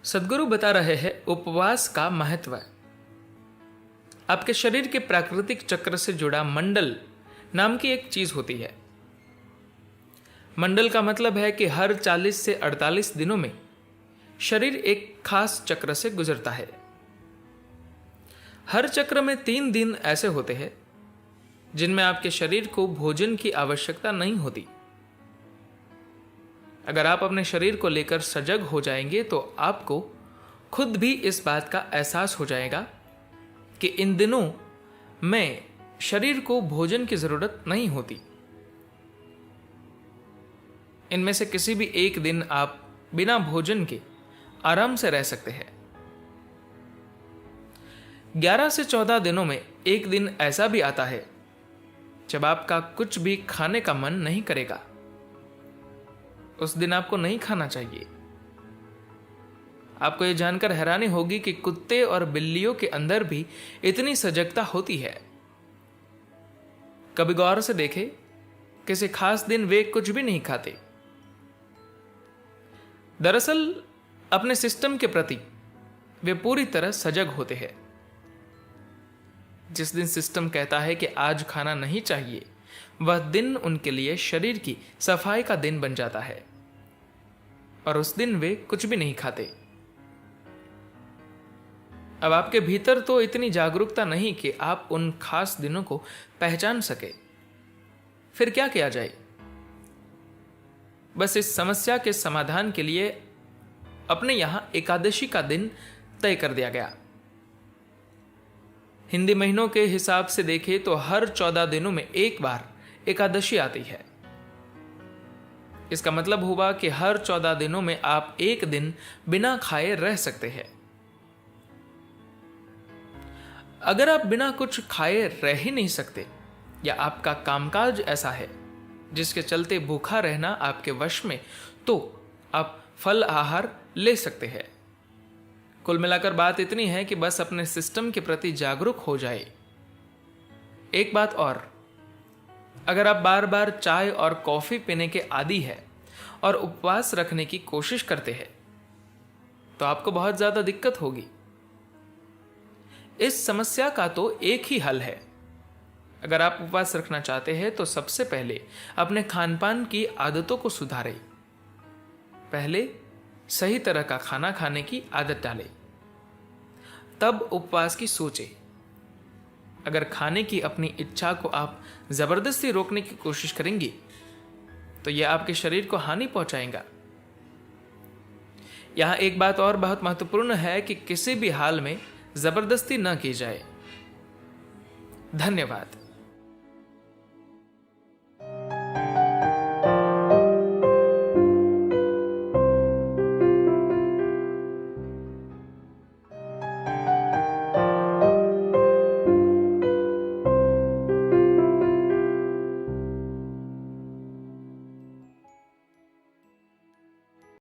सद्गुरु बता रहे हैं उपवास का महत्व। आपके शरीर के प्राकृतिक चक्र से जुड़ा मंडल नाम की एक चीज होती है। मंडल का मतलब है कि हर 40 से 48 दिनों में शरीर एक खास चक्र से गुजरता है। हर चक्र में 3 दिन ऐसे होते हैं जिनमें आपके शरीर को भोजन की आवश्यकता नहीं होती। अगर आप अपने शरीर को लेकर सजग हो जाएंगे तो आपको खुद भी इस बात का एहसास हो जाएगा कि इन दिनों में शरीर को भोजन की जरूरत नहीं होती। इनमें से किसी भी एक दिन आप बिना भोजन के आराम से रह सकते हैं। 11 से 14 दिनों में एक दिन ऐसा भी आता है जब आपका कुछ भी खाने का मन नहीं करेगा। उस दिन आपको नहीं खाना चाहिए। आपको यह जानकर हैरानी होगी कि कुत्ते और बिल्लियों के अंदर भी इतनी सजगता होती है। कभी गौर से देखें, किसी खास दिन वे कुछ भी नहीं खाते। दरअसल अपने सिस्टम के प्रति वे पूरी तरह सजग होते हैं। जिस दिन सिस्टम कहता है कि आज खाना नहीं चाहिए, वह दिन उनके लिए शरीर की सफाई का दिन बन जाता है और उस दिन वे कुछ भी नहीं खाते। अब आपके भीतर तो इतनी जागरूकता नहीं कि आप उन खास दिनों को पहचान सके। फिर क्या किया जाए? बस इस समस्या के समाधान के लिए अपने यहां एकादशी का दिन तय कर दिया गया। हिंदी महीनों के हिसाब से देखें तो हर 14 दिनों में एक बार एकादशी आती है। इसका मतलब हुआ कि हर 14 दिनों में आप एक दिन बिना खाए रह सकते हैं। अगर आप बिना कुछ खाए रह ही नहीं सकते या आपका कामकाज ऐसा है जिसके चलते भूखा रहना आपके वश में, तो आप फल आहार ले सकते हैं। कुल मिलाकर बात इतनी है कि बस अपने सिस्टम के प्रति जागरूक हो जाए। एक बात और, अगर आप बार बार चाय और कॉफी पीने के आदी है और उपवास रखने की कोशिश करते हैं तो आपको बहुत ज्यादा दिक्कत होगी। इस समस्या का तो एक ही हल है। अगर आप उपवास रखना चाहते हैं तो सबसे पहले अपने खान पान की आदतों को सुधारें। पहले सही तरह का खाना खाने की आदत डालें, तब उपवास की सोचें। अगर खाने की अपनी इच्छा को आप जबरदस्ती रोकने की कोशिश करेंगी तो यह आपके शरीर को हानि पहुंचाएगा। यहां एक बात और बहुत महत्वपूर्ण है कि किसी भी हाल में जबरदस्ती न की जाए। धन्यवाद।